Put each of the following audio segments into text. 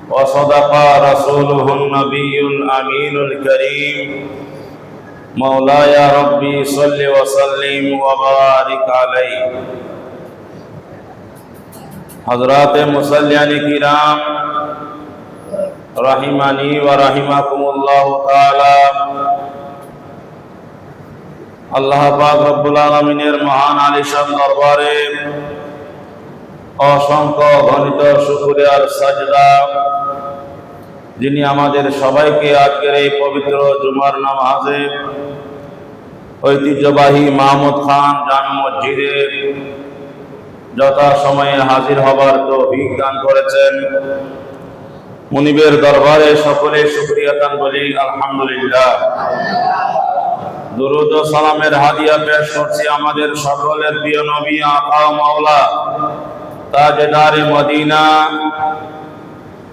وصدق رسوله النبي الأمين الكريم مولاي ربي صل وسلم وبارك عليه حضرات मुसल्लियान किराम रहिमानी व रहिमाकुमुल्लाह ताआला। আল্লাহ পাক রব্বুল আলামিনের মহান আলিশান দরবারে অসংখ্য গণিত শুকরিয়ার সাজদা, যিনি আমাদের সবাইকে আজকের এই পবিত্র জুমার নামাজে ঐতিহ্যবাহী মাহমুদ খান জামে মসজিদে যথাসময়ে হাজির হবার তৌফিক দান করেছেন। মুনিবের দরবারে সকলে শুকরিয়া দান বলি আলহামদুলিল্লাহ। দুরুদ ও সালামের হাদিয়া পেশ করছি আমাদের সকলের প্রিয় নবী আকা মাওলা তাজদারে মদিনা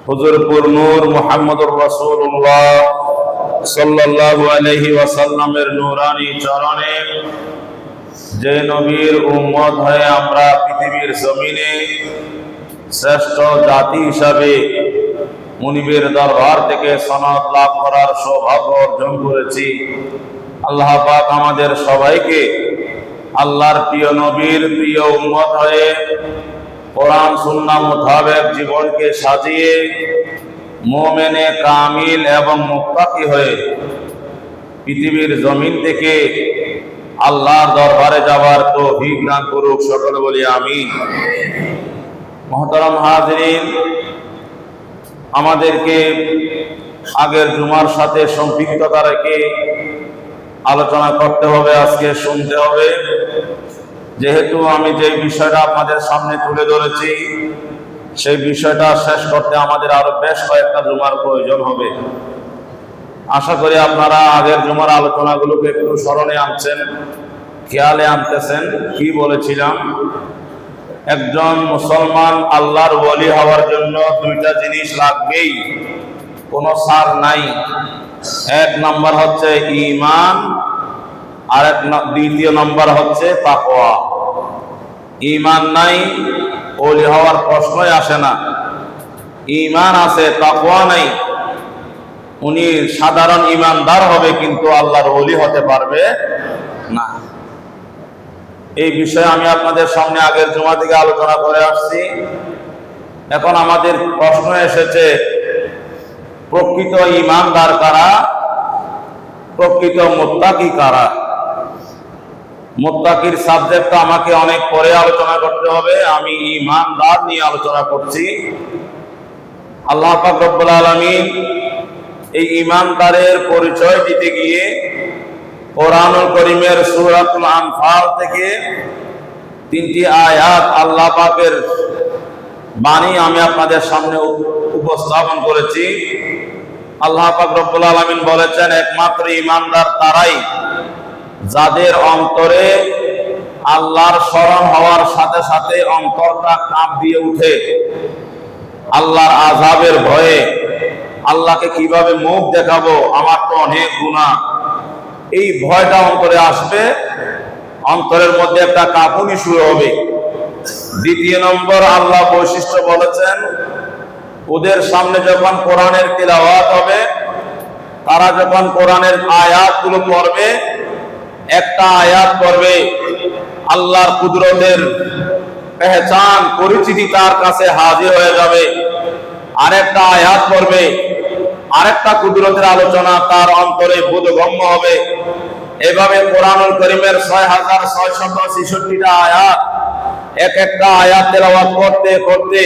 হুজুরপুর নূর মুহাম্মদুর রাসূলুল্লাহ সাল্লাল্লাহু আলাইহি ওয়াসাল্লামের নূরানী চরণে, যে নবীর উম্মত হয়ে আমরা পৃথিবীর জমিনে শ্রেষ্ঠ জাতি হিসাবে মুনিবের দরবার থেকে সনদ লাভ করার সৌভাগ্য অর্জন করেছি। আল্লাহ পাক আমাদের সবাইকে আল্লাহর প্রিয় নবীর প্রিয় উম্মত হয়ে কোরআন সুন্নাহ মোতাবেক জীবনকে সাজিয়ে মুমিনে কামিল এবং মুত্তাকি হয়ে পৃথিবীর জমিন থেকে আল্লাহর দরবারে যাওয়ার তৌফিক দান করুক, সকলে বলি আমিন। মুহতারাম হাজিরিন, আমাদেরকে আগের জুমার সাথে সম্পৃক্ততা রেখে আলোচনা করতে হবে, আজকে শুনতে হবে। যেহেতু আমি যে বিষয়টা আপনাদের সামনে তুলে ধরেছি সেই বিষয়টা শেষ করতে আমাদের আরো বেশ কয়েকটা জুমার প্রয়োজন হবে। আশা করি আপনারা আগের জুমার আলোচনাগুলোকে একটু স্মরণে আনছেন, খেয়ালে আনতেছেন। কি বলেছিলাম? একজন মুসলমান আল্লাহর ওলি হওয়ার জন্য দুইটা জিনিস লাগবেই, কোনো সার নাই। এক নম্বর হচ্ছে ঈমান, আর দ্বিতীয় নম্বর হচ্ছে তাকওয়া। ঈমান নাই, ওলি হওয়ার প্রশ্নই আসে না। ঈমান আছে, তাকওয়া নাই, উনি সাধারণ ঈমানদার হবে কিন্তু আল্লাহর ওলি হতে পারবে না। এই বিষয়ে আমি আপনাদের সামনে আগের জুমা থেকে আলোচনা করে আসছি। এখন আমাদের প্রশ্ন এসেছে, প্রকৃত ঈমানদার কারা, প্রকৃত মুত্তাকি কারা? মুত্তাকির সাবজেক্টটা আমাকে অনেক পরে আলোচনা করতে হবে, আমি ঈমানদার নিয়ে আলোচনা করছি। আল্লাহ পাক রব্বুল আলামিন এই ঈমানদারের পরিচয় দিতে গিয়ে কোরআনুল কারীমের সূরাতুল আনফাল থেকে তিনটি আয়াত আল্লাহ পাকের বাণী আমি আপনাদের সামনে উপস্থাপন করেছি। আল্লাহ পাক রব্বুল আলামিন বলেছেন, একমাত্র ঈমানদার তারাই যাদের অন্তরে আল্লাহর স্মরণ হওয়ার সাথে সাথে অন্তরটা কাঁপ দিয়ে উঠে আল্লাহর আযাবের ভয়ে, আল্লাহকে কিভাবে মুখ দেখাবো, আমার তো অনেক গুনাহ, এই ভয়টা অন্তরে আসবে, অন্তরের মধ্যে একটা কাঁপুনি শুরু হবে। দ্বিতীয় নম্বর আল্লাহ বৈশিষ্ট্য বলেছেন, ওদের সামনে যখন কোরআনের তিলাওয়াত হবে, তারা যখন কোরআনের আয়াতগুলো পড়বে, একটা আয়াত পড়বে আল্লাহর কুদরতের পেহচান, পরিচিতি তার কাছে হাজির হয়ে যাবে। আরেকটা আয়াত পড়বে, আরেকটা কুদরতের আলোচনা তার অন্তরে বোধগম্য হবে। এভাবে কোরআনুল কারীমের ৬৬৬৬টা আয়াত, এক একটা আয়াত তেলাওয়াত করতে করতে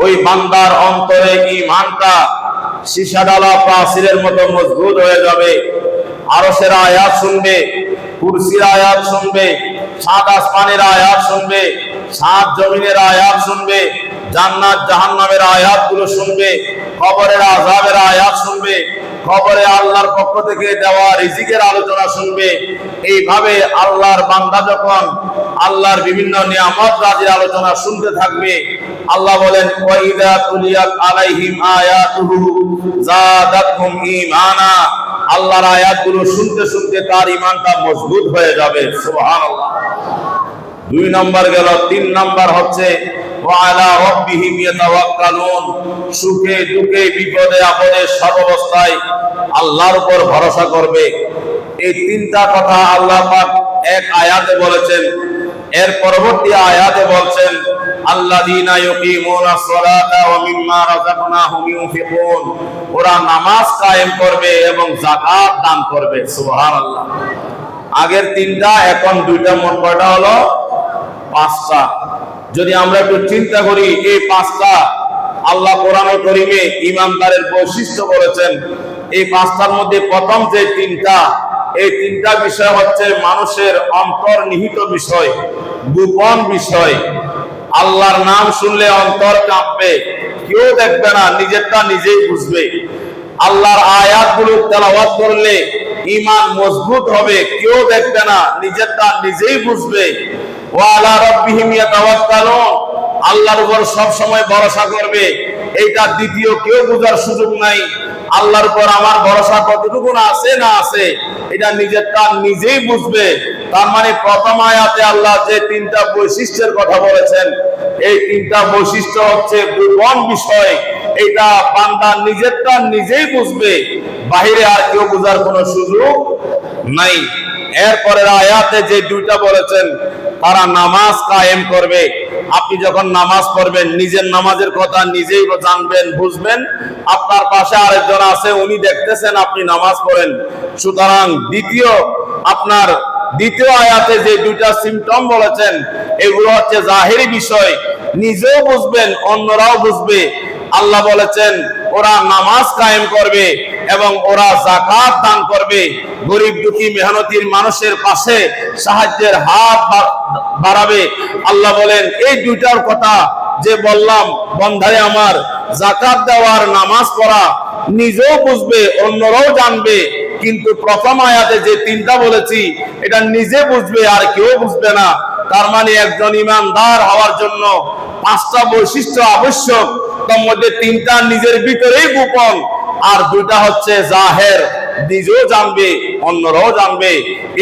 ওই বান্দার অন্তরে ঈমানটা সীসাডালা প্রাচীরের মতো মজবুত হয়ে যাবে। আরশের আয়াত শুনবে, কুরসির আয়াত শুনবে, সাত আসমানের আয়াত শুনবে, সাত জমিনের আয়াত শুনবে, জান্নাত জাহান্নামের আয়াতগুলো শুনবে, কবরের আযাবের আয়াত শুনবে, কবরে আল্লাহর পক্ষ থেকে দেওয়া রিজিকের আলোচনা শুনবে। এইভাবে আল্লাহর বান্দা যখন আল্লাহর বিভিন্ন নিয়ামত রাজির আলোচনা শুনতে থাকবে, আল্লাহ বলেন, ওয়া ইযা তুলিয়াত আলাইহিম আয়াতুহু যাদাতহুম ঈমানা, আল্লাহর আয়াতগুলো শুনতে শুনতে তার ঈমানটা মজবুত হয়ে যাবে। সুবহানাল্লাহ। দুই নম্বর গেল। তিন নম্বর হচ্ছে ওয়া আলা রাব্বিহিম ইয়াতাওয়াক্কালুন, সুখে দুঃখে বিপদে আপদে সর্বাবস্থায় আল্লাহর উপর ভরসা করবে। এই তিনটা কথা আল্লাহ পাক এক আয়াতে বলেছেন। এর পরবর্তী আয়াতে বলছেন আল্লাযীনা ইউকিমুনাস সালাতা ওয়া মিম্মা রাযাকনাহুম ইউনফিকুন, ওরা নামাজ কায়েম করবে এবং যাকাত দান করবে। সুবহানাল্লাহ। আগের তিনটা, এখন দুইটা, মোট কয়টা হলো? পাঁচটা। যদি আমরা একটু চিন্তা করি, এই পাঁচটা আল্লাহ কোরআনুল কারীমে ঈমানদারের বৈশিষ্ট্য বলেছেন। এই পাঁচটার মধ্যে প্রথম যে তিনটা, এই তিনটা বিষয় হচ্ছে মানুষের অন্তর্নিহিত বিষয়, গোপন বিষয়। আল্লাহর নাম শুনলে অন্তর কাঁপবে, কেউ দেখবে না, নিজেরটা নিজেই বুঝবে। আল্লাহর আয়াতগুলো তেলাওয়াত করলে ঈমান মজবুত হবে, কেউ দেখবে না, নিজেরটা নিজেই বুঝবে। ওয়া আলা রাব্বিহিম ইয়াতাওয়াক্কালুন, আল্লাহর উপর সব সময় ভরসা করবে। এইটা দ্বিতীয় কেউ বোঝার সুযোগ নাই। আল্লাহর উপর আমার ভরসা কতটুকু আছে না আছে, এটা নিজেরটা নিজেই বুঝবে। তার মানে প্রথম আয়াতে আল্লাহ যে তিনটা বৈশিষ্ট্যের কথা বলেছেন, এই তিনটা বৈশিষ্ট্য হচ্ছে গোপন বিষয়। এটা বান্দা নিজেরটা নিজেই বুঝবে, বাহিরে আর কেউ বোঝার কোনো সুযোগ নাই। এরপরের আয়াতে যে দুইটা বলেছেন, তারা নামাজ কায়েম করবে। আপনি যখন নামাজ পড়বেন, নিজের নামাজের কথা নিজেই জানবেন, বুঝবেন। আপনার পাশে আরেকজন আছে, উনি দেখতেছেন আপনি নামাজ পড়েন। সুতরাং দ্বিতীয় আয়াতে যে দুইটা সিম্পটম বলেছেন, এগুলো হচ্ছে জাহিরি বিষয়, নিজেও বুঝবেন, অন্যরাও বুঝবে। আল্লাহ বলেছেন ওরা নামাজ কায়েম করবে এবং ওরা যাকাত দান করবে, গরিব দুঃখী মেহনতির মানুষের পাশে সাহায্যের হাত বাড়াবে। আল্লাহ বলেন এই দুইটার কথা যে বললাম, বন্ধারে আমার, যাকাত দেওয়ার, নামাজ পড়া, নিজেও বুঝবে, অন্যরাও জানবে। কিন্তু প্রথম আয়াতে যে তিনটা বলেছি, এটা নিজে বুঝবে আর কেউ বুঝবে না। তার মানে একজন ঈমানদার হওয়ার জন্য পাঁচটা বৈশিষ্ট্য আবশ্যক। তার মধ্যে তিনটা নিজের ভিতরেই গোপন, আর দুইটা হচ্ছে জাহের, নিজেও জানবে, অন্যরাও জানবে।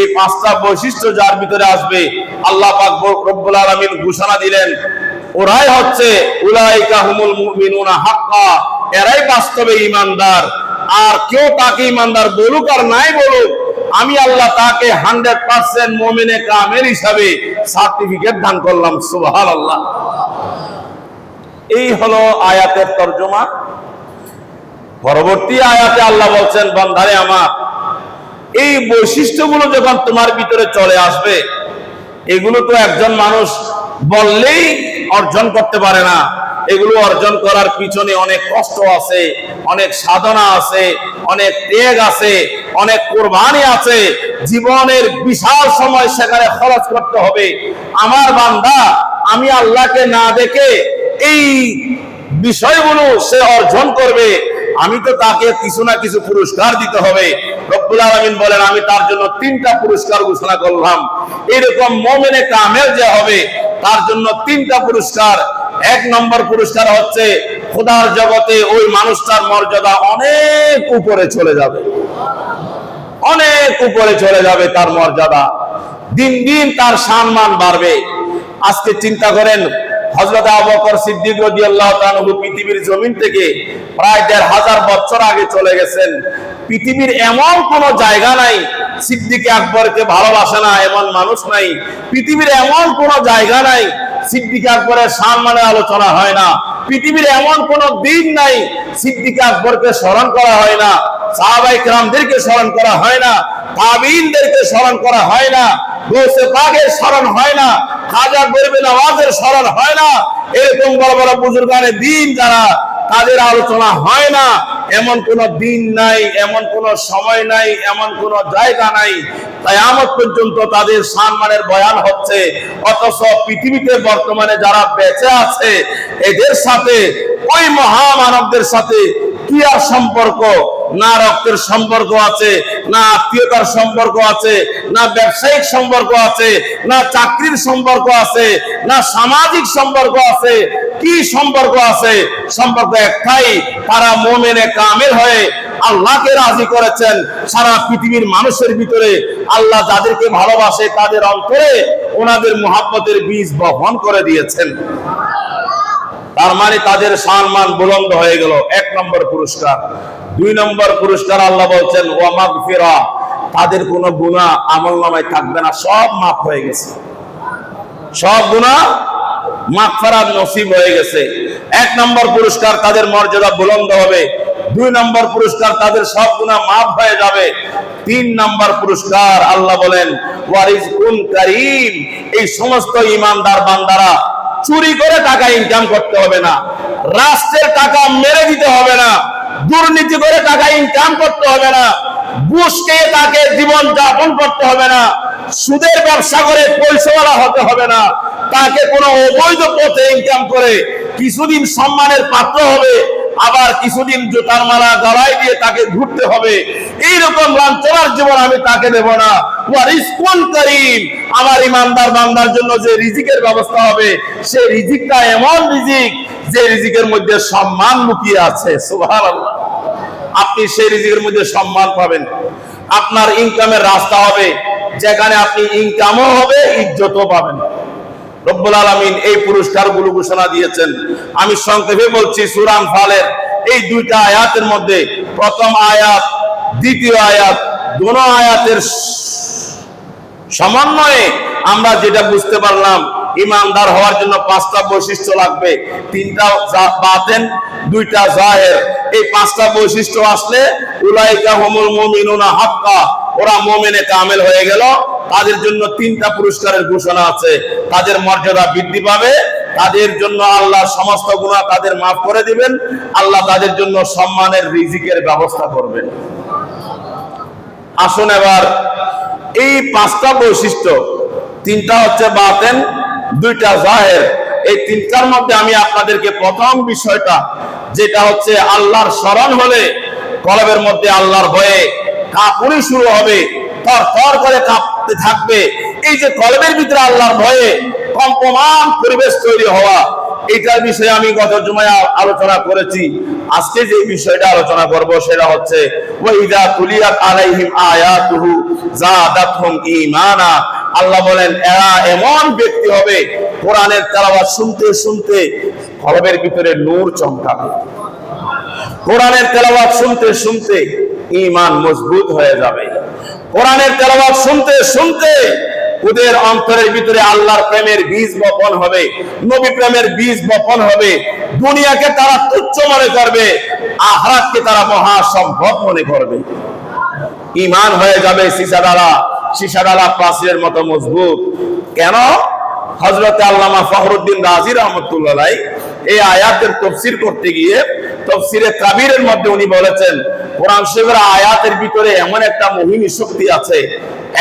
এই পাঁচটা বৈশিষ্ট্য যার ভিতরে আসবে, আল্লাহ পাক রব্বুল আলামিন ঘোষণা দিলেন ওরাই হচ্ছে উলাইকা হুমুল মুমিনুনা হাক্কা, এরাই বাস্তবে ঈমানদার। আর কেউ তাকে ঈমানদার বলুক আর নাই বলুক, আমি আল্লাহ তাকে 100% মুমিনে কামেল হিসাবে সার্টিফিকেট দান করলাম। সুবহানাল্লাহ। এই হলো আয়াতের তরজমা। পরবর্তী আয়াতে আল্লাহ বলছেন, বান্দারে আমার, এই বৈশিষ্ট্যগুলো যখন তোমার ভিতরে চলে আসবে, এগুলো তো একজন মানুষ বললেই অর্জন করতে পারে না। এগুলো অর্জন করার পিছনে অনেক কষ্ট আছে, অনেক সাধনা আছে, অনেক ত্যাগ আছে, অনেক কোরবানি আছে। জীবনের বিশাল সময় সেখানে খরচ করতে হবে। আমার বান্দা আমি আল্লাহকে না দেখে এই বিষয়গুলো সে অর্জন করবে, আমি তো তাকে কিছু না কিছু পুরস্কার দিতে হবে। রব্বুল আলামিন বলেন আমি তার জন্য তিনটা পুরস্কার ঘোষণা করলাম। এরকম মুমিনে কামেল যে হবে, তার জন্য তিনটা পুরস্কার। এক নম্বর পুরস্কার হচ্ছে খোদার জগতে ওই মানুষটার মর্যাদা অনেক উপরে চলে যাবে, অনেক উপরে চলে যাবে তার মর্যাদা। দিন দিন তার সম্মান বাড়বে। আজকে চিন্তা করেন, হযরত আবু বকর সিদ্দিক রাদিয়াল্লাহু তাআলা পৃথিবীর জমিন থেকে প্রায় ১৫০০ বছর আগে চলে গেছেন। পৃথিবীর এমন কোন জায়গা নাই সিদ্দিক আকবরকে ভালোবাসে না এমন মানুষ নাই। পৃথিবীর এমন কোন জায়গা নাই সিদ্দিক আকবরের সম্মানের আলোচনা হয় না। পৃথিবীর এমন কোন দিন নাই সিদ্দিক আকবরকে স্মরণ করা হয় না, সাহাবায়ে কেরামদেরকে স্মরণ করা হয় না, তাবিঈনদেরকে স্মরণ করা হয় না, গৌসে পাকের স্মরণ হয় না, খাজা গরিবে নওয়াজের স্মরণ হয় না। এরকম বড় বড় বুজুর্গানে দিন যারা, তাদের আলোচনা হয় না। এমন কোন দিন নাই, এমন কোন সময় নাই, এমন কোন জায়গা নাই কিয়ামত পর্যন্ত তাদের সম্মানের বয়ান হচ্ছে। অথচ পৃথিবীতে বর্তমানে যারা বেঁচে আছে, এদের সাথে, ওই মহামানবদের সাথে কি আর সম্পর্ক? না রক্তের সম্পর্ক আছে, না আত্মীয়তার সম্পর্ক আছে, না ব্যবসায়িক সম্পর্ক আছে, না চাকরির সম্পর্ক আছে, না সামাজিক সম্পর্ক আছে। কি সম্পর্ক আছে? সম্পর্ক একটাই, তারা মুমিনে কামেল হয়ে আল্লাহকে রাজি করেছেন। সারা পৃথিবীর মানুষের ভিতরে আল্লাহ যাদেরকে ভালোবাসে, তাদের অন্তরে ওনাদের মুহাব্বতের বীজ বপন করে দিয়েছেন। তার মানে তাদের সম্মান বুলন্দ হয়ে গেল, 1 নম্বর পুরস্কার। 2 নম্বর পুরস্কার আল্লাহ বলছেন ওয়া মাগফিরা, তাদের কোনো গুনাহ আমলনামায় থাকবে না, সব মাফ হয়ে গেছে, সব গুনাহ মাগফিরাত নসিব হয়ে গেছে। 1 নম্বর পুরস্কার তাদের মর্যাদা বুলন্দ হবে। 2 নম্বর পুরস্কার তাদের সব গুনাহ মাফ হয়ে যাবে। 3 নম্বর পুরস্কার আল্লাহ বলেন ওয়ারিজকুন কারীম, এই সমস্ত ঈমানদার বান্দারা চুরি করে টাকা ইনকাম করতে হবে না, রাষ্ট্রের টাকা মেরে দিতে হবে না, দুর্নীতি করে টাকা ইনকাম করতে হবে না, ঘুষ খেয়ে তাকে জীবন যাপন করতে হবে না, সুদের ব্যবসা করে পয়সাওয়ালা হতে হবে না, তাকে কোনো অবৈধ পথে ইনকাম করে কিছুদিন সম্মানের পাত্র হবে, আবার কিছুদিন জুতার মালা গলায় দিয়ে তাকে ঘুরতে হবে। এইরকম লাঞ্ছনার জীবন আমি তাকে দেব না। ওয়ারিজকুন কারীম, আমার ঈমানদার বান্দার জন্য যে রিজিকের ব্যবস্থা হবে, সেই রিজিকটা এমন রিজিক যে রিজিকের মধ্যে সম্মান লুকিয়ে আছে। সুবহানাল্লাহ, আপনি সেই রিজিকের মধ্যে সম্মান পাবেন। আপনার ইনকামের রাস্তা হবে যেখানে আপনি ইনকামও হবে, ইজ্জতও পাবেন। রব্বুল আলামিন এই পুরস্কারগুলো ঘোষণা দিয়েছেন। আমি সংক্ষেপে বলছি, সূরা আনফালের এই 2টা আয়াতের মধ্যে প্রথম আয়াত, দ্বিতীয় আয়াত, দুটো আয়াতের সমন্বয়ে আমরা যেটা বুঝতে পারলাম, ঈমানদার হওয়ার জন্য 5টা বৈশিষ্ট্য লাগবে, 3টা বাতেন, 2টা জাহের। এই 5টা বৈশিষ্ট্য আসলে উলাইকা হুমুল মুমিনুনা হাক্কা, ওরা মুমিনে কামেল হয়ে গেল। তাদের জন্য 3টা পুরস্কারের ঘোষণা আছে, তাদের মর্যাদা বৃদ্ধি পাবে, তাদের জন্য আল্লাহ সমস্ত গুনাহ তাদের মাফ করে দিবেন, আল্লাহ তাদের জন্য সম্মানের রিজিকের ব্যবস্থা করবেন। আসুন এবার এই 5টা বৈশিষ্ট্য, 3টা হচ্ছে বাতেন, 2টা জাহের, এই 3টার মধ্যে আমি আপনাদেরকে প্রথম বিষয়টা যেটা হচ্ছে আল্লাহর স্মরণ হলে কলবের মধ্যে আল্লাহর ভয়ে কাঁপুনি শুরু হবে, থরথর করে কাঁপতে থাকবে। এই যে কলবের ভিতরে আল্লাহর ভয়ে কম্পমান পরিবেশ তৈরি হওয়া, এইটার বিষয়ে আমি গত জুমায় আলোচনা করেছি। আজকে যে বিষয়টা আলোচনা করব সেটা হচ্ছে ওয়াইদা তুলিয়াত আলাইহিম আয়াতুহু যাদাতহুম ঈমানা। আল্লাহ বলেন এরা এমন ব্যক্তি হবে, কোরআনের তেলাওয়াত শুনতে শুনতে কলবের ভিতরে নূর চমকাবে, কোরআনের তেলাওয়াত শুনতে শুনতে ঈমান মজবুত হয়ে যাবে, কোরআনের তেলাওয়াত শুনতে শুনতে ওদের অন্তরের ভিতরে আল্লাহর প্রেমের বীজ বপন হবে, নবী প্রেমের বীজ বপন হবে। দুনিয়াকে তারা তুচ্ছ মনে করবে, আখিরাতকে তারা মহা সম্পদ মনে করবে। ঈমান হয়ে যাবে সীসাডালা প্রাচীরের মতো মজবুত। কেন? হযরত আল্লামা ফখরুদ্দিন রাজি রাহমাতুল্লাহ আলাইহি এই আয়াতের তাফসীর করতে গিয়ে তাফসীরে কাবীরের মধ্যে উনি বলেছেন, কোরআন শরীফের আয়াতের ভিতরে এমন একটা মোহিনী শক্তি আছে,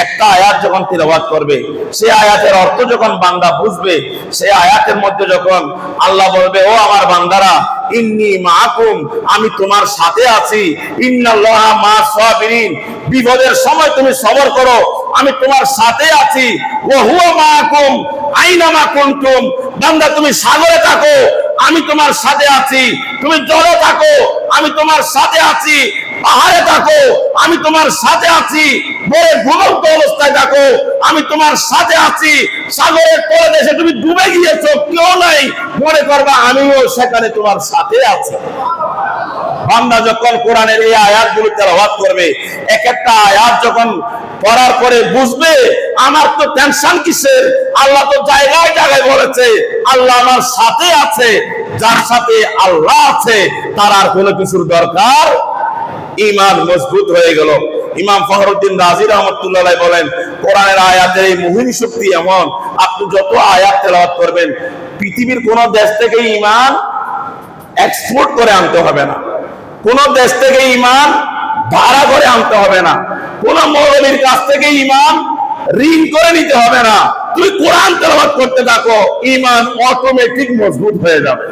একটা আয়াত যখন তিলাওয়াত করবে, সেই আয়াতের অর্থ যখন বান্দা বুঝবে, সেই আয়াতের মধ্যে যখন আল্লাহ বলবে ও আমার বান্দারা ইন্নী মাআকুম, আমি তোমার সাথে আছি, ইন্নাল্লাহা মা'আস সাবিরিন, বিপদের সময় তুমি সবর করো, আমি তোমার সাথে আছি, ওয়া হুয়া মাআকুম আইনামা কুনতুম, বান্দা তুমি সাগরে থাকো আমি তোমার সাথে আছি, তুমি জলে থাকো আমি তোমার সাথে আছি, পাহাড়ে থাকো আমি তোমার সাথে আছি, বড় ঘুমন্ত অবস্থায় থাকো আমি তোমার সাথে আছি, সাগরের তলদেশে তুমি ডুবে গিয়েছো কেউ নাই, মনে করবা আমিও সেখানে তোমার সাথে আছি। বান্দা যখন কোরআনের এই আয়াতগুলো তেলাওয়াত করবে, এক একটা আয়াত যখন পড়ার পরে বুঝবে আমার তো টেনশন কিসের, আল্লাহ তো জায়গায় জায়গায় বলেছে আল্লাহ আমার সাথে আছে, যার সাথে আল্লাহ আছে তার আর কোনো কিছুর দরকার। ঈমান মজবুত হয়ে গেল। ইমাম ফখরুদ্দিন রাজি রাহমাতুল্লাহ আলাইহি বলেন, কোরআনের আয়াতের এই মোহিনী শক্তি এমন, আপনি যত আয়াত তেলাওয়াত করবেন পৃথিবীর কোন দেশ থেকে ঈমান এক্সপোর্ট করে আনতে হবে না, কোন দেশ থেকে ঈমান ভাড়া করে আনতে হবে না, কোন মৌলবীর কাছ থেকে ঈমান ঋণ করে নিতে হবে না। তুমি কোরআন তেলাওয়াত করতে থাকো, ঈমান অটোমেটিক মজবুত হয়ে যাবে।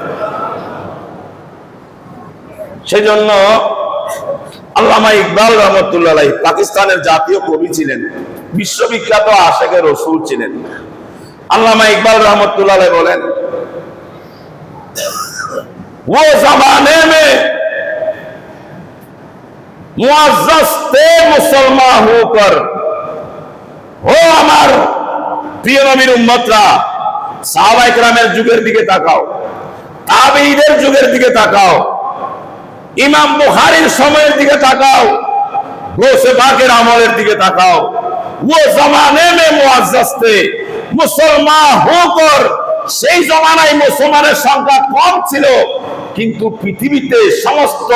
সেজন্য আল্লামা ইকবাল রহমতুল্লাহ আলাইহি পাকিস্তানের জাতীয় কবি ছিলেন, বিশ্ববিখ্যাত আশিকে রাসূল ছিলেন। আল্লামা ইকবাল রহমতুল্লাহ আলাইহি বলেন, वो जमाने में मुअज़्ज़ज़ थे मुसलमान होकर, ও আমার প্রিয় নবীর উম্মতরা, সাহাবায়ে কেরামের যুগের দিকে তাকাও, তাবেঈদের যুগের দিকে তাকাও, ইমাম বুখারীর সময়ের দিকে তাকাও, গৌসে পাকের আমলের দিকে তাকাও। वो जमाने में मुअज्जज थे, मुसलमान होकर সেই জমানায় মুসলমানের সংখ্যা কম ছিল, কিন্তু পৃথিবীতে সমস্ত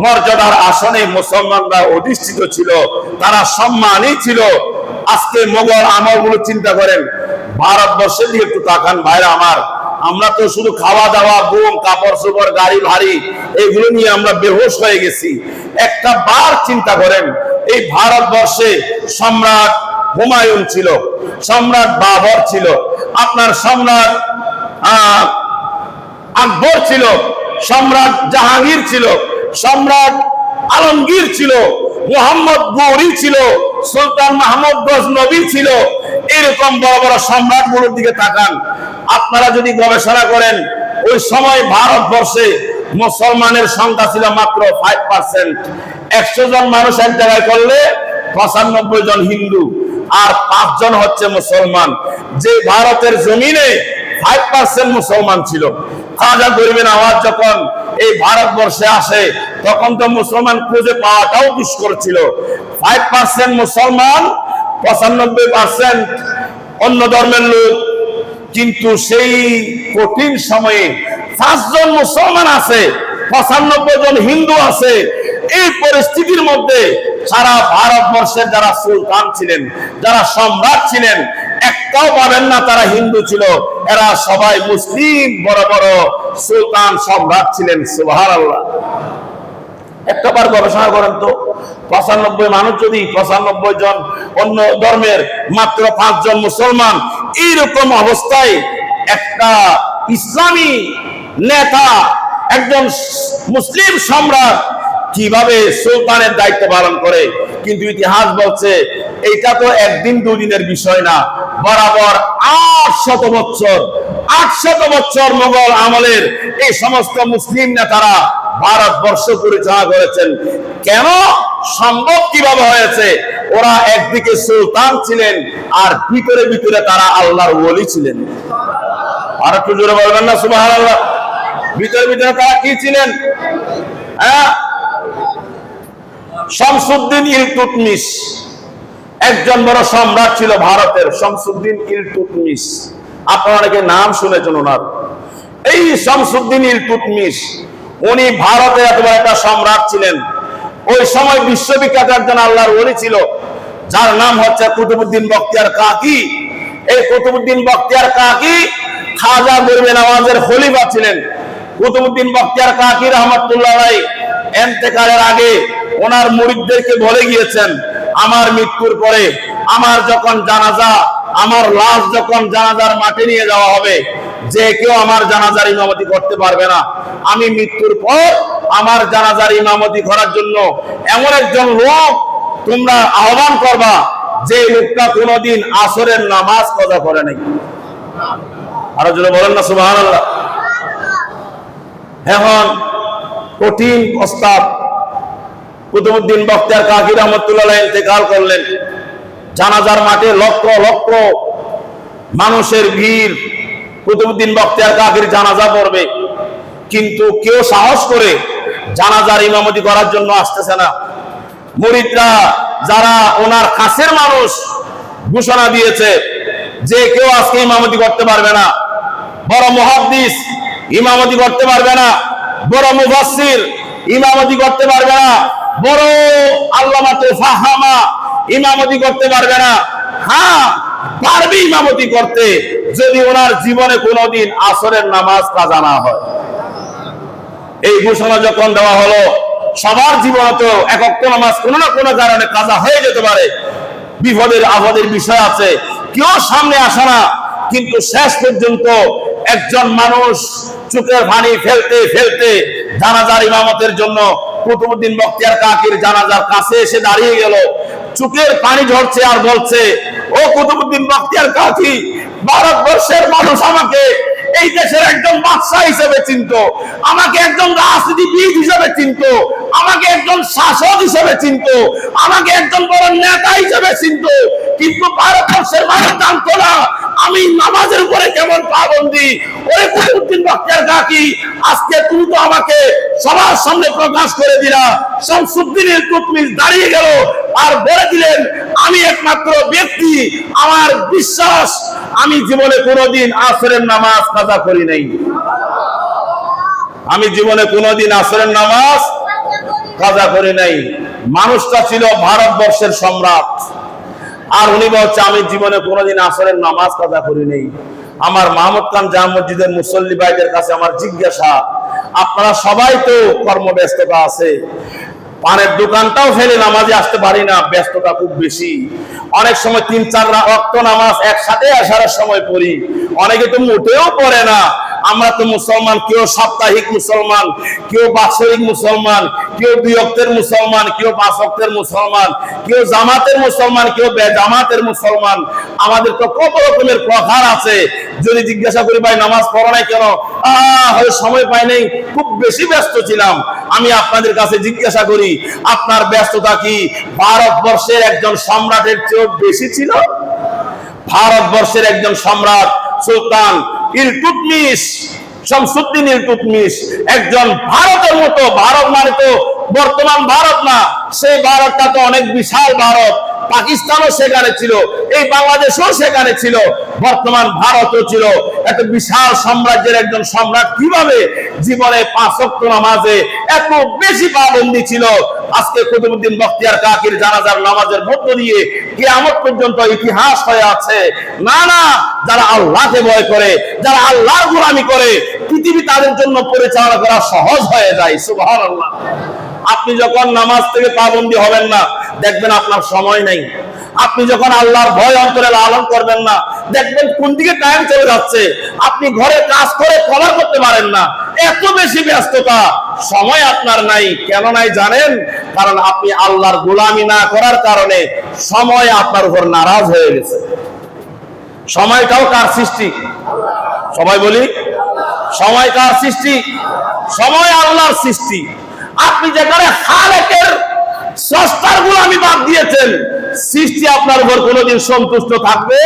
মর্যাদার আসনে মুসলমানরা অধিষ্ঠিত ছিল, তারা সম্মানী ছিল। আজকে মোগল আমলগুলো চিন্তা করেন, ভারতবর্ষের দিকে একটু তাকান ভাইরা আমার। আমরা তো শুধু খাওয়া দাওয়া, ঘুম, কাপড় চোপড়, গাড়ি ভারী, এগুলো নিয়ে আমরা বেহুশ হয়ে গেছি। একটা বার চিন্তা করেন, এই ভারতবর্ষে সম্রাট হুমায়ুন ছিল, সম্রাট বাবর ছিল, আপনার সম্রাট আকবর ছিল, সম্রাট জাহাঙ্গীর ছিল, সম্রাট আলমগীর ছিল, মোহাম্মদ গৌরী ছিল, সুলতান মাহমুদ গজনবী ছিল। এরকম বড় বড় সম্রাটগুলোর দিকে তাকান। আপনারা যদি গবেষণা করেন, ওই সময় ভারতবর্ষে মুসলমানের সংখ্যা ছিল মাত্র 5%। 100 জন মানুষ এক জায়গায় করলে 95 জন হিন্দু আর 5 জন হচ্ছে মুসলমান। যে ভারতের জমিনে 5% মুসলমান ছিল। খাজা গরিবের আওয়াজ যখন এই ভারতবর্ষে আসে, তখন তো মুসলমান খুঁজে পাওয়াটাও দুষ্কর ছিল। 5% মুসলমান, 95% অন্য ধর্মের লোক। কিন্তু সেই কঠিন সময়ে 5 জন মুসলমান আছে, 95 জন হিন্দু আছে। এই পরিস্থিতির মধ্যে সারা ভারতবর্ষের যারা সুলতান ছিলেন, যারা সম্রাট ছিলেন, একটাও পাবেন না তারা হিন্দু ছিল। এরা সবাই মুসলিম বড় বড় সুলতান সম্রাট ছিলেন। সুবহানাল্লাহ। একটাবার গবেষণা করেন তো, 95 মানুষ যদি 95 জন অন্য ধর্মের, মাত্র 5 জন মুসলমান, এইরকম অবস্থায় একটা ইসলামী নেতা, একজন মুসলিম সম্রাট কিভাবে সুলতানের দায়িত্ব পালন করে। কিন্তু ইতিহাস বলছে এইটা তো একদিন দুদিনের বিষয় না, বরাবর 800 বছর, 800 বছর মোগল আমলের এই সমস্ত মুসলিম নেতারা ভারতবর্ষ পরিচালনা করেছেন। কেন সম্ভব, কিভাবে হয়েছে? ওরা একদিকে সুলতান ছিলেন আর ভিতরে ভিতরে তারা আল্লাহর ওলি ছিলেন। আর একটু জোরে বলবেন না সুবহানাল্লাহ? ভিতরে ভিতরে তারা কি ছিলেন? শামসুদ্দিন ইলতুৎমিশ একজন বড় সম্রাট ছিল ভারতের। শামসুদ্দিন ইলতুৎমিশ, আপনারা অনেকে নাম শুনেছেন ওনার। এই শামসুদ্দিন ইলতুৎমিশ উনি ভারতের এত বড় একটা সম্রাট ছিলেন। ওই সময় বিশ্ববিখ্যাত একজন আল্লাহর ওলি ছিল, যার নাম হচ্ছে কুতুবউদ্দিন বখতিয়ার কাকি। এই কুতুবউদ্দিন বখতিয়ার কাকি খাজা গরিবে নওয়াজের খলিফা ছিলেন। কুতুবউদ্দিন বখতিয়ার কাকি রহমাতুল্লাহ আলাইহি ইন্তেকালের আগে ওনার মুরিদদেরকে বলে গিয়েছেন, আমার মৃত্যুর পরে আমার যখন জানাজা, আমার লাশ যখন জানাজার মাঠে নিয়ে যাওয়া হবে, যে কেউ আমার জানাজার ইমামতি করতে পারবে না। আমি মৃত্যুর পর আমার জানাজার ইমামতি করার জন্য এমন একজন লোক তোমরা আহ্বান করবা, যে লোকটা কোনোদিন আসরের নামাজ কাজা করে নাই। আরো জোরে বলেন না সুবহানাল্লাহ। এখন কঠিন প্রস্তাব। কুতুবউদ্দিন বখতিয়ার কাকি রহমাতুল্লাহ আলাইহি ইন্তেকাল করলেন। জানাজার মাঠে লক্ষ লক্ষ মানুষের ভিড়, কুতুবউদ্দিন বখতিয়ার কাকির জানাজা পড়বে, কিন্তু কেউ সাহস করে জানাজার ইমামতি করার জন্য আসতেছে না। মুরিদরা যারা ওনার কাছের মানুষ ঘোষণা দিয়েছে যে কেউ আজকে ইমামতি করতে পারবে না, বড় মুহাদ্দিস ইমামতি করতে পারবে না, বড় মুফাসসির ইমামতি করতে পারবে না, বড় আল্লামাতে ফাহামা ইমামতি করতে পারবে না। হ্যাঁ, পারবে ইমামতি করতে যদি ওনার জীবনে কোনোদিন আসরের নামাজ কাজা না হয়। এই ঘোষণা যখন দেওয়া হলো, সবার জীবনে তো এক ওয়াক্ত নামাজ কোনো না কোনো কারণে কাজা হয়ে যেতে পারে, বিপদের আপদের বিষয় আছে, কেউ সামনে আসে না। কিন্তু শেষ পর্যন্ত একজন মানুষ চোখের পানি ফেলতে ফেলতে জানাজার ইমামতের জন্য কুতুবউদ্দিন বখতিয়ার কাকির জানাজার কাছে এসে দাঁড়িয়ে গেল। চোখের পানি ঝরছে আর বলছে, ও কুতুবউদ্দিন বখতিয়ার কাকি, ভারতবর্ষের মানুষ আমাকে এই দেশের একজন বাদশা হিসেবে চিনত, আমাকে একজন রাজনীতিবিদ হিসেবে চিনত, আমাকে একজন শাসক হিসেবে চিনতো, আমাকে একজন বড় নেতা হিসেবে চিনতো, কিন্তু ভারতবর্ষের মানুষ জানতো না আমি নামাজের উপরে কেমন পাবন্দি। ওরে কুতুবউদ্দিন বখতিয়ার কাকি, আজকে তুমি তো আমাকে সবার সামনে প্রকাশ করে দিলা। শামসুদ্দিন ইলতুৎমিশ দাঁড়িয়ে গেল আর বলে দিলেন আমি একমাত্র ব্যক্তি, আমার বিশ্বাস আমি জীবনে কোনোদিন আসরের নামাজ কাজা করি নাই। আমি জীবনে কোনোদিন আসরের নামাজ কাজা করি নাই। মানুষটা ছিল ভারতবর্ষের সম্রাট, আর উনি বলছে আমি জীবনে কোনোদিন আসরের নামাজ কাজা করি নাই। আমার মাহমুদ খান জামে মসজিদের মুসল্লি ভাইদের কাছে আমার জিজ্ঞাসা, আপনারা সবাই তো কর্মব্যস্ততা আছে, পানের দোকানটাও ফেলে নামাজে আসতে পারি না, ব্যস্ততা খুব বেশি। অনেক সময় 3-4 ওয়াক্ত নামাজ একসাথে আসার সময় পড়ি, অনেকে তো মোটেও পড়ে না। আমরা তো মুসলমান, কেউ সাপ্তাহিক মুসলমান, কেউ বাৎসরিক মুসলমান, কেউ 2 ওয়াক্তের মুসলমান, কেউ 5 ওয়াক্তের মুসলমান, কেউ জামাতের মুসলমান, কেউ বেজামাতের মুসলমান। আমাদের তো কত রকমের প্রকার আছে। যদি জিজ্ঞাসা করি ভাই নামাজ পড়ো নাই কেন, হয়তো সময় পাই নাই, খুব বেশি ব্যস্ত ছিলাম। আমি আপনাদের কাছে জিজ্ঞাসা করি, আপনার ব্যস্ততা কি ভারতবর্ষের একজন সম্রাটের চেয়েও বেশি ছিল? ভারতবর্ষের একজন সম্রাট সুলতান ইলতুৎমিশ, শামসুদ্দিন ইলতুৎমিশ, একজন ভারতের মতো, ভারত মানে তো বর্তমান ভারত না, সেই ভারতটা তো অনেক বিশাল ভারত। পাকিস্তানও সেখানে ছিল, এই বাংলাদেশও সেখানে ছিল, বর্তমান ভারতও ছিল। এত বিশাল সাম্রাজ্যের একজন সম্রাট কিভাবে জীবনে 5 ওয়াক্ত নামাজে এত বেশি পাবন্দি ছিল? আজকে কুতুবউদ্দিন বখতিয়ার কাকির জানাজার নামাজের মধ্য দিয়ে কিয়ামত পর্যন্ত ইতিহাস হয়ে আছে। না না, যারা আল্লাহকে ভয় করে, যারা আল্লাহর গোলামি করে, পৃথিবী তাদের জন্য পরিচালনা করা সহজ হয়ে যায়। সুবহানাল্লাহ। আপনি যখন নামাজ থেকে পাবন্দি হবেন না, দেখবেন আপনার সময় নেই। আপনি যখন আল্লাহর ভয় অন্তরে লালন করবেন না, দেখবেন কোন দিকে টাইম চলে যাচ্ছে। আপনি ঘরে কাজ করে কভার করতে পারেন না, এত বেশি ব্যস্ততা, সময় আপনার নাই। কেন নাই জানেন? কারণ আপনি আল্লাহর গোলামি না করার কারণে সময় আপনার উপর নারাজ হয়ে গেছে। সময়টাও কার সৃষ্টি? সবাই বলি, সময় কার সৃষ্টি? সময় আল্লাহর সৃষ্টি। আপনি যেখানে খালেকের স্রষ্টার গোলামি বাদ দিয়েছেন, সৃষ্টি আপনার উপর কোনোদিন সন্তুষ্ট থাকবে?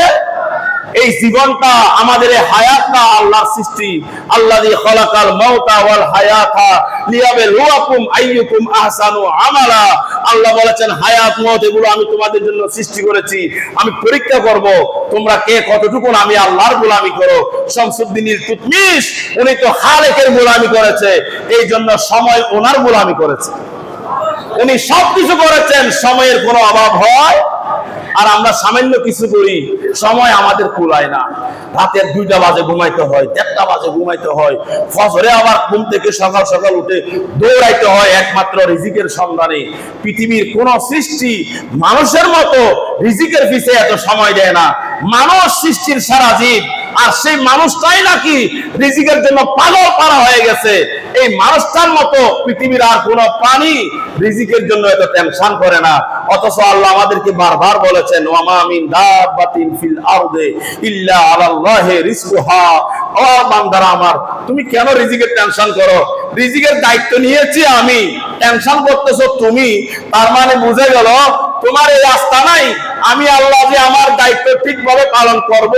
এই জীবনটা, আমাদের এই হায়াতটা আল্লাহর সৃষ্টি। আল্লাযী খালাকাল মাউতা ওয়াল হায়াতা লিয়াবলুয়াকুম আইয়ুকুম আহসানু আমালা। আল্লাহ বলেছেন হায়াত মওত এগুলো আমি তোমাদের জন্য সৃষ্টি করেছি, আমি পরীক্ষা করব তোমরা কে কতটুকু আমি আল্লাহর গোলামি করো। শামসুদ্দিন ইলতুৎমিশ উনি তো খালেকের গোলামি করেছে, এই জন্য সময় ওনার গোলামি করেছে। উনি সবকিছু করেছেন, সময়ের কোনো অভাব হয়? আর আমরা সামান্য কিছু করি, সময় আমাদের কুলায় না। রাতের 2টা বাজে ঘুমাইতে হয়, 1টা বাজে ঘুমাইতে হয়, ফজরে আবার ঘুম থেকে সকাল সকাল উঠে দৌড়াইতে হয় একমাত্র রিজিকের সন্ধানে। পৃথিবীর কোন সৃষ্টি মানুষের মতো রিজিকের পিছে এত সময় দেয় না। মানুষ সৃষ্টির সারা জীব, আর সেই মানুষটাই নাকি রিজিকের জন্য পাগল পারা হয়ে গেছে। এই মানুষটার মতো পৃথিবীর আর কোন প্রাণী রিজিকের জন্য এত টেনশন করে না। অথচ আল্লাহ আমাদেরকে বারবার বলেছেন ওয়ামা মিন দাব্বাতিন ফিল আরদি ইল্লা আলাল্লাহি রিজকুহা। ও বান্দারা আমার, তুমি কেন রিজিকের টেনশন করো? রিজিকের দায়িত্ব নিয়েছি আমি, টেনশন করতেছো তুমি। তার মানে বুঝে গেল তোমার এই আস্থা নাই আমি আল্লাহ যে আমার দায়িত্ব ঠিকভাবে পালন করব,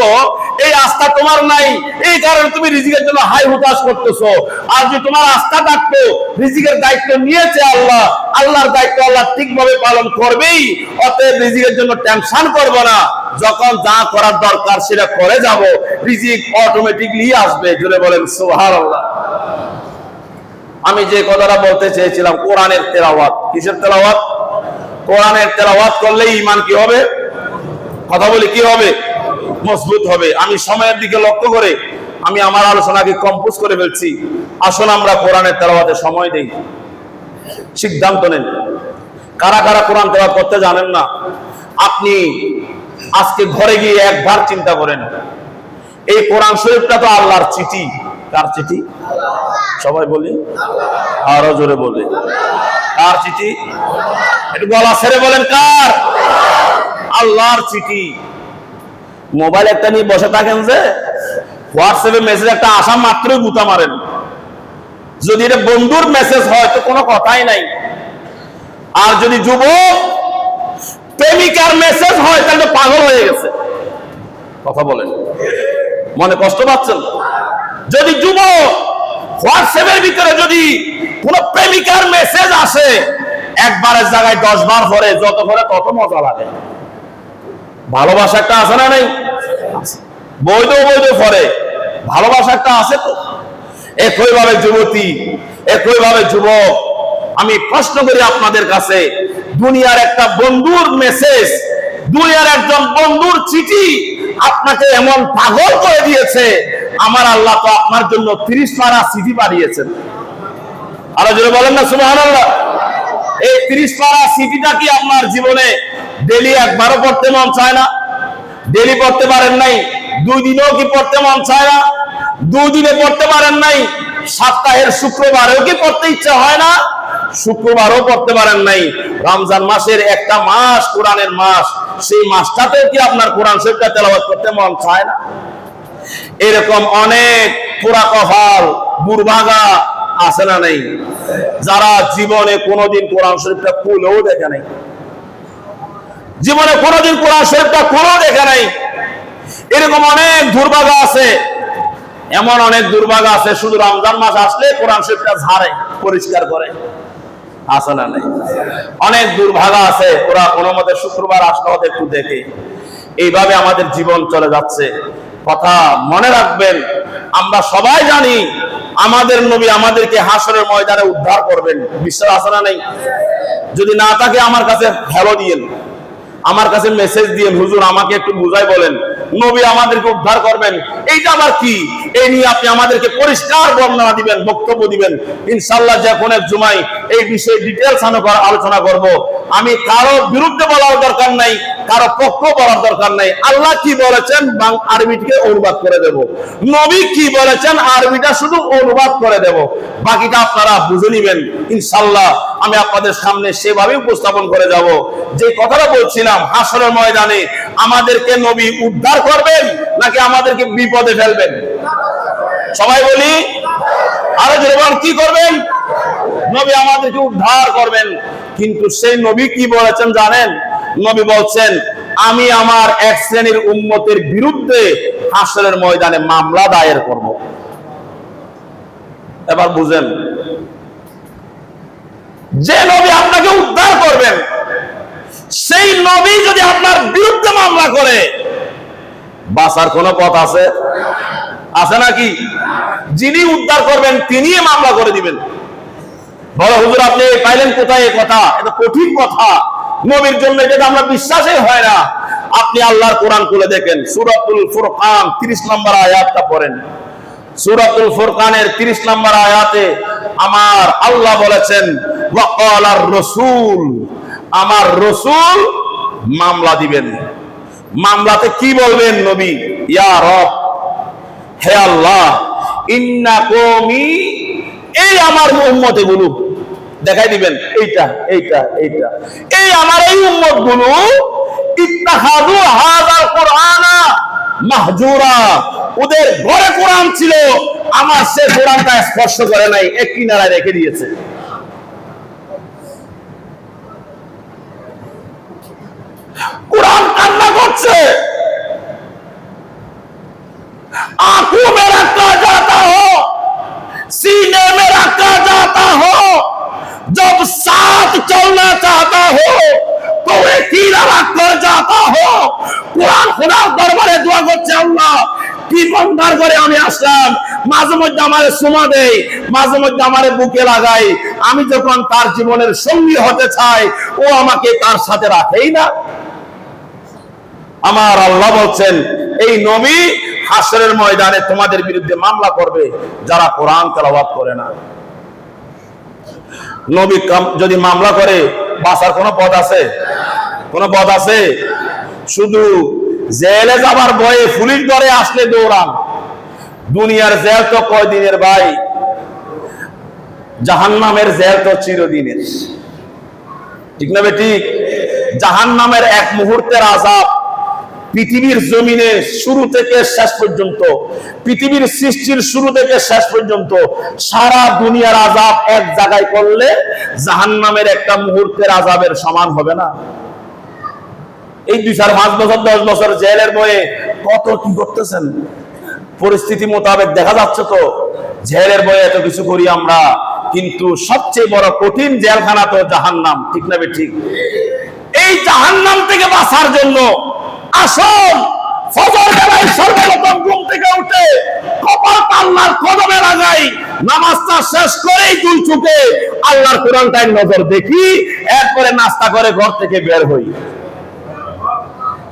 এই আস্থা তোমার নাই। এই কারণে তুমি রিজিকের জন্য হাই হুতাশ করতেছো। আর যদি তোমার আস্থা থাকতো রিজিকের দায়িত্ব নিয়েছে আল্লাহ, আল্লাহর দায়িত্ব আল্লাহ ঠিকভাবে পালন করবেই, অতএব রিজিকের জন্য টেনশন করব না। যখন যা করার দরকার সেটা করে যাব, রিজিক অটোমেটিকলি আসবে। জোরে বলেন সুবহানাল্লাহ। আমি যে কথাটা বলতে চেয়েছিলাম, কোরআনের তেলাওয়াত। কিসের তেলাওয়াত? কোরআনের তেলাওয়াত করলে ঈমান কি হবে? কথা বলি কি হবে? মজবুত হবে। আমি সময়ের দিকে লক্ষ্য করে আমি আমার আলোচনাকে কম্পোজ করে ফেলছি। আসুন আমরা কোরআনের তেলাওয়াতে সময় দেই, সিদ্ধান্ত নেন। কারা কারা কোরআন তেলাওয়াত করতে জানেন না, আপনি আজকে ঘরে গিয়ে একবার চিন্তা করেন, এই কোরআন শরীফটা তো আল্লাহর চিঠি। কার চিঠি? সবাই বলি, আরো জোরে বলে, কার চিঠি? একটু গলা ছেড়ে বলেন, কার? আল্লাহর চিঠি। মোবাইল একটা নিয়ে বসে থাকেন যে হোয়াটসঅ্যাপে মেসেজ একটা আসা মাত্রই গুতা মারেন। যদি এটা বন্ধুর মেসেজ হয় তো কোনো কথাই নাই, আর যদি যুবক প্রেমিকার মেসেজ হয় তাহলে পাগল হয়ে গেছে। কথা বলেন, মনে কষ্ট পাচ্ছেন? যদি যুবক হোয়াটসঅ্যাপের ভিতরে যদি কোন প্রেমিকার মেসেজ আসে, একবারের জায়গায় 10 বার পরে, যত পরে তত মজা লাগে। ভালোবাসা একটা আছে না? নেই? বৈধ বৈধ পরে ভালোবাসা একটা আছে তো। একইভাবে যুবতী, একইভাবে যুবক, আমি প্রশ্ন করি আপনাদের কাছে, দুনিয়ার একটা বন্ধুর মেসেজ, দুনিয়ার একজন বন্ধুর চিঠি আপনাকে এমন পাগল করে দিয়েছে, আমার আল্লাহ তো আপনার জন্য 30 পারা চিঠি পাঠিয়েছেন। আরো জোরে বলেন না সুবহানাল্লাহ। এই 30 পারা চিঠিটা কি আপনার জীবনে ডেইলি একবারও পড়তে মন চায় না? ডেইলি পড়তে পারেন নাই? 2 দিনেও কি পড়তে মন চায় না? 2 দিনে পড়তে পারেন নাই? সপ্তাহের শুক্রবারেও কি পড়তে ইচ্ছা হয় না? শুক্রবারও পড়তে পারেন নাই? রমজান মাসের একটা মাস, কোরআনের মাস, সেই মাসটাতে কি আপনার কোরআন শরীফটা তেলাওয়াত করতে মন চায় না? এরকম অনেক পোড়া কপাল, দুর্ভাগা আছে না নেই? যারা জীবনে কোনোদিন কোরআন শরীফটা খুলেও দেখে নাই, জীবনে কোনোদিন কোরআন শরীফটা খুলেও দেখে নাই। এরকম অনেক দুর্ভাগা আছে, এমন অনেক দুর্ভাগা আছে, শুধু রমজান মাস আসলে কোরআন শরীফটা ঝাড়ে, পরিষ্কার করে। আছে না নেই? অনেক দুর্ভাগা আছে, ওরা কোনো মতে শুক্রবার আসলে ওদের একটু দেখে। এইভাবে আমাদের জীবন চলে যাচ্ছে। কথা মনে রাখবেন, আমরা সবাই জানি আমাদের নবী আমাদেরকে হাসরের ময়দানে উদ্ধার করবেন। বিশ্বাস আছে না নেই? যদি না থাকে আমার কাছে হ্যালো দিয়েন, আমার কাছে মেসেজ দিয়েন, হুজুর আমাকে একটু বুঝাই বলেন, নবী আমাদেরকে উদ্ধার করবেন, এইটা আবার কি? এই নিয়ে আপনি আমাদেরকে পরিষ্কার বর্ণনা দিবেন, বক্তব্য দিবেন। ইনশাআল্লাহ যে কোনো এক জুমায় এই বিষয়ে ডিটেইলস আলোচনা করব। আমি কারো বিরুদ্ধে বলার দরকার নাই, কারো পক্ষ বলার দরকার নাই। আল্লাহ কি বলেছেন আরবিকে অনুবাদ করে দেব, নবী কি বলেছেন আরবিটা শুধু অনুবাদ করে দেব, বাকিটা আপনারা বুঝে নেবেন। ইনশাআল্লাহ আমি আপনাদের সামনে সেভাবে উপস্থাপন করে যাব। যে কথাটা বলছিলাম, হাসরের ময়দানে আমাদেরকে নবী উদ্ধার করবেন নাকি আমাদেরকে বিপদে ফেলবেন? সবাই বলি, আরো জোরে কি করবেন? নবী আমাদেরকে উদ্ধার করবেন। কিন্তু সেই নবী কি বলেছেন জানেন? নবী বলছেন, আমি আমার এক শ্রেণীর উম্মতের বিরুদ্ধে হাসরের ময়দানে মামলা দায়ের করব। এবার বুঝেন, যে নবী আপনাকে উদ্ধার করবেন, সেই নবী যদি আপনার বিরুদ্ধে মামলা করে, বাঁচার কোন পথ আছে? আছে নাকি? যিনি উদ্ধার করবেন তিনি মামলা করে দিবেন। বড় হুজুর আপনি পাইলেন কোথায়? এই কথা এটা কঠিন কথা, নবীর জন্য এটা আমরা বিশ্বাসই হয় না। আপনি আল্লাহর কোরআন খুলে দেখেন, সূরাতুল ফুরকান 30 নম্বর আয়াতটা পড়েন। সূরাতুল ফুরকানের 30 নম্বর আয়াতে আমার আল্লাহ বলেছেন, ওয়াকালার রাসূল, আমার রাসূল মামলা দিবেন। মামলাতে কি বলবেন নবী? ইয়া রব, হে আল্লাহ, ইন্না কওমি, এই আমার উম্মতে গুলো দেখাই দিবেন, এইটা এইটা এইটা, এই আমার এই উম্মত গুলো ইত্তাখাযু হাযাল কুরআনা মাহজুরা, ওদের ঘরে কোরআন ছিল, আমার সে কোরআনটা স্পর্শ করে নাই, এক কিনারায় রেখে দিয়েছে। কোরআন কান্না করছে, आंखों में रखा जाता हो, सीने में रखा जाता हो, जब साथ चलना चाहता हो तो एक कीड़ा रख कर जाता हो। कुरान खुदा दरबारे दुआ করছে, আল্লাহ কি বন্দার করে আমি আসলাম, মাঝে মধ্যে আমারে সুমা দেই, মাঝে মধ্যে আমারে বুকে লাগাই, আমি যখন তার জীবনের সঙ্গী হতে চাই ও আমাকে তার সাথে রাখেই না। আমার আল্লাহ বলছেন, এই নবী হাসরের ময়দানে তোমাদের বিরুদ্ধে মামলা করবে যারা কোরআন তেলাওয়াত করে না। নবী যদি মামলা করে, বাঁচার কোন পথ আছে? কোন পথ আছে? শুধু জেলে যাবার ভয়ে পুলিশ ধরে আসলে দৌড়ান। দুনিয়ার জেল তো কয়দিনের ভাই, জাহান্নামের জেল তো চিরদিনের। ঠিক না ঠিক? জাহান্নামের এক মুহূর্তের আযাব পৃথিবীর জমিনে শুরু থেকে শেষ পর্যন্ত, পৃথিবীর সৃষ্টির শুরু থেকে শেষ পর্যন্ত সারা দুনিয়ার আযাব এক জায়গায় করলে জাহান্নামের একটা মুহূর্তের আযাবের সমান হবে না? এই 2-5 বছর 10 বছর জেলের বয়ে কত কি করতেছেন, পরিস্থিতি মোতাবেক দেখা যাচ্ছে তো জেলের বয়ে এত কিছু করি আমরা, কিন্তু সবচেয়ে বড় কঠিন জেলখানা তো জাহান্নাম, ঠিক না ঠিক? এই জাহান্নাম থেকে বাঁচার জন্য আসুন ফজর বেলায় সর্বপ্রথম ঘুম থেকে উঠে কপাল আল্লাহর কদমে লাগাই, নামাজটা শেষ করেই দুই চোখে আল্লাহর কোরআনটায় নজর দেখি, এরপরে নাস্তা করে ঘর থেকে বের হই।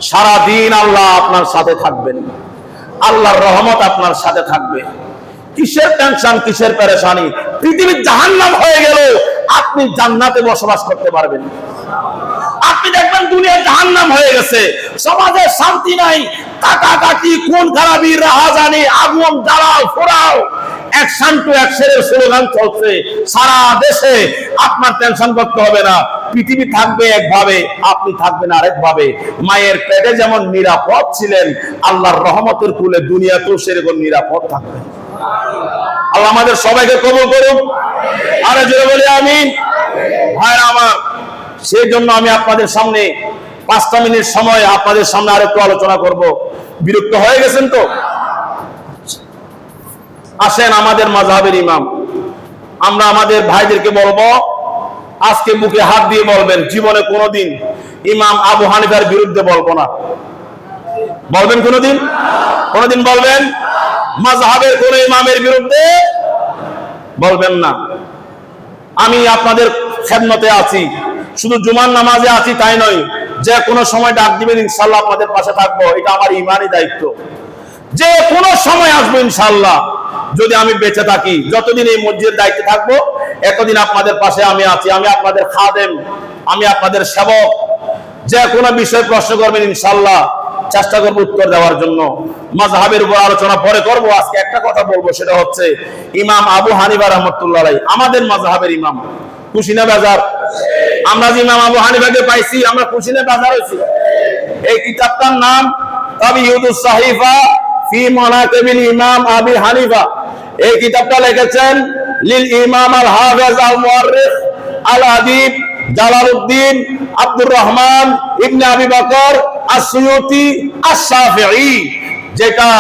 সারা দিন আল্লাহ আপনার সাথে থাকবেন, আল্লাহর রহমত আপনার সাথে থাকবে। কিসের টেনশন, কিসের পেরেশানি? পৃথিবীর জাহান্নাম হয়ে গেল আপনি জান্নাতে বসবাস করতে পারবেন। আপনি দেখবেন দুনিয়া জাহান্নাম হয়ে গেছে, সমাজে শান্তি নাই, কাটাকাটি, খুন খারাপি, রাহাজানি, আগুন জ্বালাও পোড়াও, অ্যাকশন টু অ্যাকশনের স্লোগান চলছে সারা দেশে। আপনার টেনশন করতে হবে না, পৃথিবী থাকবে একভাবে, আপনি থাকবেন আরেকভাবে। মায়ের পেটে যেমন নিরাপদ ছিলেন, আল্লাহর রহমতের কুলে দুনিয়াতেও সেরকম নিরাপদ থাকবেন। আল্লাহ আমাদের সবাইকে কবুল করুন, আরে জোরে বলি আমিন। ভাইরা আমার, সেই জন্য আমি আপনাদের সামনে 5টা মিনিট সময় আপনাদের সামনে আরেকটু আলোচনা করব। বিরক্ত হয়ে গেছেন তো? আসেন আমাদের মাযহাবের ইমাম, আমরা আমাদের ভাইদেরকে বলবো, আজকে বুকে হাত দিয়ে বলবেন জীবনে কোনোদিন ইমাম আবু হানিফার বিরুদ্ধে বলবো না। বলবেন কোনোদিন? কোনোদিন বলবেন? মাযহাবের কোন ইমামের বিরুদ্ধে বলবেন না। আমি আপনাদের খেদমতে আছি, শুধু জুমার নামাজে আছি তাই নয়, যে কোনো সময় ডাক দিবেন ইনশাআল্লাহ আপনাদের পাশে থাকবো, এটা আমার ইমানি দায়িত্ব। যে কোনো সময় আসবো ইনশাআল্লাহ, যদি আমি বেঁচে থাকি, যতদিন এই মসজিদের দায়িত্বে থাকবো এতদিন আপনাদের পাশে আমি আছি। আমি আপনাদের খাদেম, আমি আপনাদের সেবক। যে কোনো বিষয় প্রশ্ন করবেন ইনশাআল্লাহ চেষ্টা করবো উত্তর দেওয়ার জন্য। মাযহাবের উপর আলোচনা পরে করব, আজকে একটা কথা বলবো, সেটা হচ্ছে ইমাম আবু হানিফা রাহমাতুল্লাহ আলাইহি আমাদের মাযহাবের ইমাম। খুশি না বেজার? আমরা যে ইমাম আবু হানিফাকে পাইছি, আমরা খুশি না বেজার হইছি? এই কিতাবটার নাম তাবিয়ুদুস সাহিফা ফি মানাকিবিল ইমাম আবি হানিফা। এই কিতাবটা লিখেছেন লিল ইমাম আল হাফেজ আল মুআররিখ আল আদিব জালালউদ্দিন আব্দুর রহমান ইবনে আবি বকর আস-সুয়ুতি আশ-শাফিঈ, যেটা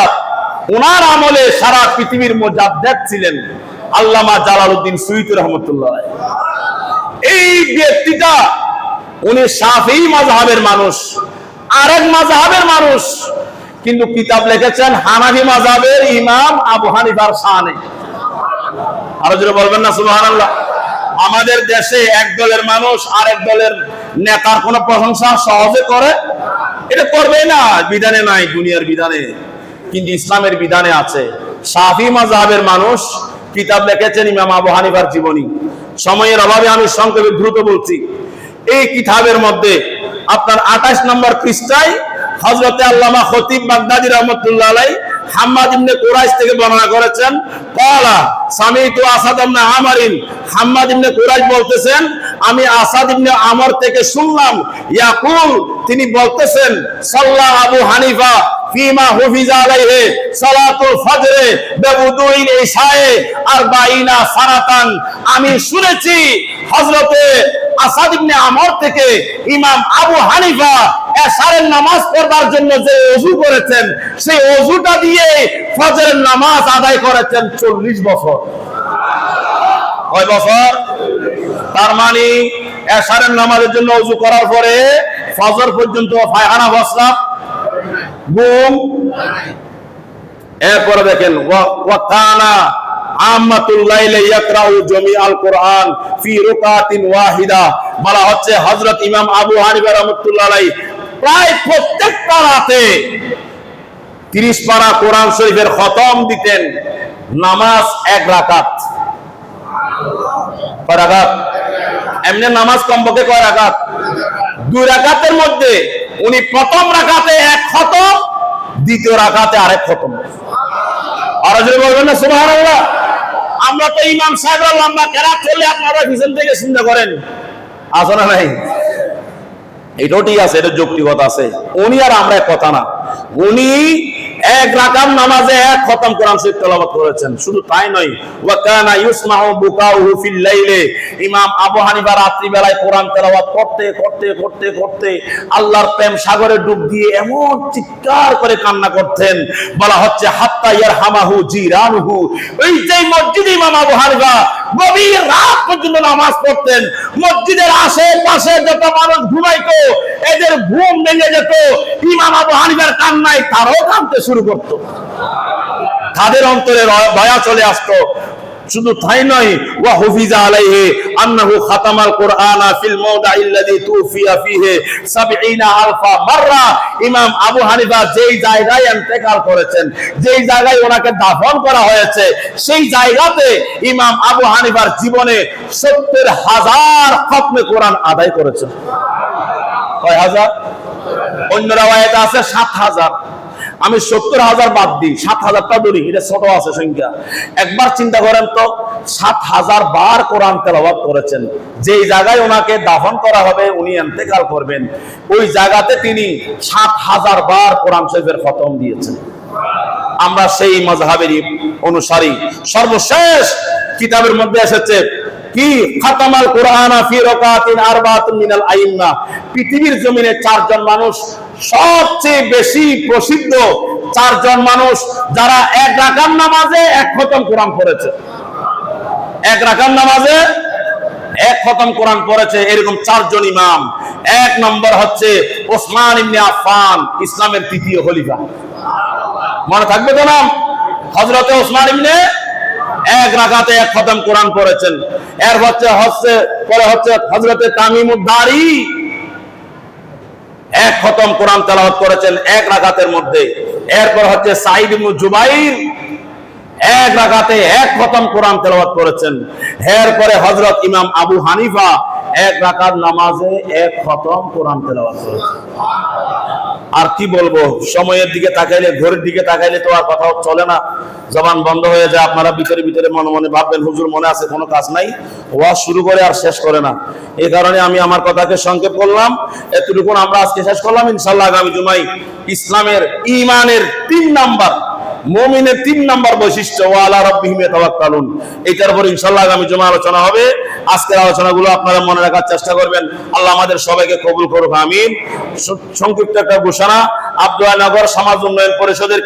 ওনার আমলে সারা পৃথিবীর মুজাদ্দিদ ছিলেন আল্লামা জালালউদ্দিন সুয়ুতি রাহমাতুল্লাহ আলাইহি। এই ব্যক্তিটা উনি শাফিঈ মাযহাবের মানুষ, আরেক মাযহাবের মানুষ, কিন্তু কিতাব লিখেছেন হানাফি মাযহাবের ইমাম আবু হানিফার শানে। আরো জোরে বলবেন না সুবহানাল্লাহ? আমাদের দেশে এক দলের মানুষ আরেক দলের নেতার কোন প্রশংসা সহজে করে? এটা করবে না, বিধানে নাই, দুনিয়ার বিধানে, কিন্তু ইসলামের বিধানে আছে। শাফিঈ মাযহাবের মানুষ কিতাব লিখেছেন ইমাম আবু হানিফার জীবনী। সময়ের অভাবে আমি সংক্ষেপে দ্রুত বলছি। এই কিতাবের মধ্যে আপনার 28 নম্বর পৃষ্ঠায় হযরতে আল্লামা খতিব বাগদাদী রাহমাতুল্লাহ আলাইহি হাম্মাদ ইবনে কুরাইশ থেকে বর্ণনা করেছেন, ক্বালা সামিতু আসাদ ইবনে আমারিন, হাম্মাদ ইবনে কুরাইশ বলতেছেন আমি আসাদ ইবনে আমর থেকে শুনলাম, ইয়াকুল, তিনি বলতেছেন, সাল্লা আবু হানিফা ফিমা হুফিজা আলাইহি সালাতুল ফজরে বিউদুইল ইশায়ে 40 সানাতান। আমি শুনেছি হযরতে আসাদ ইবনে আমর থেকে ইমাম আবু হানিফা এশারের নামাজ পড়বার জন্য যে ওযু করেছেন, সেই ওযুটা দিয়ে ফজরের নামাজ আদায় করেছেন 40 বছর। কয় বছর? তার মানে এশারের নামাজের জন্য ওযু করার পরে ফজর পর্যন্ত পায়খানা প্রস্রাব ঘুম। এরপরে দেখেন ওয়াকানা আমাতুল লাইলি ইয়াকরাউ জামিআল কুরআন ফি রুকাতিন ওয়াহিদা। বলা হচ্ছে হযরত ইমাম আবু হানিফা রাহমাতুল্লাহ আলাইহি প্রায় প্রত্যেকটা রাতে 30 পারা কোরআন শরীফের খতম দিতেন। নামাজ 1 রাকাত। কয় রাকাত? এমনি নামাজ কমপক্ষে কয় রাকাত? 2 রাকাতের মধ্যে উনি প্রথম রাকাতে 1 খতম, দ্বিতীয় রাকাতে আরেক খতম। আর যদি বলবেন না সুবহানাল্লাহ? আমরা তো ইমাম সাহেবরা লম্বা কেরাত চলে আপনারা পিছন থেকে চিন্তা করেন, আসো না নাই? এটাও ঠিক আছে, এটা যৌক্তিকতা আছে। উনি আর আমরা এক কথা না, উনি এক রাকাত নামাজে এক খতম কোরআন শরীফ তেলাওয়াত করেছেন। শুধু তাই নয়, ওয়া কানা ইসমাউ বুকাউহু ফিল লাইলি, ইমাম আবু হানিফা রাত্রি বেলায় কোরআন তেলাওয়াত করতে করতে করতে করতে আল্লাহর প্রেম সাগরে ডুব দিয়ে এমন চিৎকার করে কান্না করতেন, বলা হচ্ছে হাত্তা ইয়ারহামাহু জিরানুহু। ওই যে মসজিদে ইমাম আবু হানিফা গভীর রাত পর্যন্ত নামাজ পড়তেন, মসজিদের আশেপাশে যত মানুষ ঘুমাইতো এদের ঘুম ভেঙে যেত, ইমাম আবু হানিফার কান্নায় তারাও কাঁদতে শুরু করতো, তাদের অন্তরে দয়া চলে আসতো। শুধু তাই নয়, ওয়া হুফিজা আলাইহি আন্নাহু খাতামাল কুরআনা ফিল মাওদাইল্লাযী তুফিয়া ফিহি ৭০,০০০ মাররা। ইমাম আবু হানিফা যেই জায়গায় ইন্তেকাল করেছেন, যেই জায়গায় ওনাকে দাফন করা হয়েছে, সেই জায়গাতে ইমাম আবু হানিফার জীবনে ৭০,০০০ খতমে কোরআন আদায় করেছেন। কয় হাজার? অন্য রাওয়ায়াতে আছে ৭০০০। আমি ৭০,০০০ বাদ দিই, ৭০০০টা ধরি, এটা ছোট আছে সংখ্যা। একবার চিন্তা করেন তো, ৭০০০ বার কোরআন তেলাওয়াত করেছেন। যেই জায়গায় ওনাকে দাফন করা হবে, উনি ইন্তেকাল করবেন, ওই জায়গাতে তিনি ৭০০০ বার কোরআন শরীফের খতম দিয়েছেন। আমরা সেই মাযহাবেরই অনুসারী। সর্বশেষ কিতাবের মধ্যে এসেছে কি, খাতামাল কুরআনা ফি রাকাতিন আরবাতুন মিনাল আইম্মা। পৃথিবীর জমিনে 4 জন মানুষ সবচেয়ে বেশি প্রসিদ্ধ, 4 জন মানুষ যারা এক রাকাত নামাজে এক খতম কোরআন পড়েছে, এক রাকাত নামাজে এক খতম কোরআন পড়েছে, এরকম 4 জন ইমাম। 1 নম্বর হচ্ছে ওসমান ইবনে আফফান, ইসলামের 3য় খলিফা। মনে থাকবে তো নাম? হযরতে ওসমান ইবনে এক রাকাতে এক খতম কোরআন পড়েছেন। এর পরে হচ্ছে হযরতে তামিমুদ দারি, এক খতম কোরআন তেলাওয়াত করেছেন এক রাকাতের মধ্যে। এরপর হচ্ছে সাঈদ ইবনে জুবাইর, এক রাকাতে এক খতম কোরআন তেলাওয়াত করেছেন। এরপরে হযরত ইমাম আবু হানিফা এক রাকাত নামাজে এক খতম কোরআন তেলাওয়াত করেছেন। আর কি বলবো, সময়ের দিকে তাকাইলে, ঘড়ির দিকে তাকাইলে তো আর কথা চলে না, জবান বন্ধ হয়ে যায়। আপনারা ভিতরে ভিতরে মনে মনে ভাববেন, হুজুর মনে আছে কোনো কাজ নাই, ওয়াজ শুরু করে আর শেষ করে না। এই কারণে আমি আমার কথাকে সংক্ষেপ করলাম, এতটুকু আমরা আজকে শেষ করলাম। ইনশাআল্লাহ আগামী জুমায় ইসলামের ঈমানের 3 নাম্বার, মুমিনের 3 নাম্বার বৈশিষ্ট্য, ওয়া আলা রাব্বিহিম ইয়াতাওয়াক্কালুন, এটার উপর ইনশাআল্লাহ আগামী জুমা আলোচনা হবে। আজকের আলোচনাগুলো আপনারা মনে রাখার চেষ্টা করবেন। আল্লাহ আমাদের সবাইকে কবুল করুক, আমিন। সংক্ষিপ্ত একটা ঘোষণা, আব্দুল্লাহ নগর সমাজ উন্নয়ন পরিষদের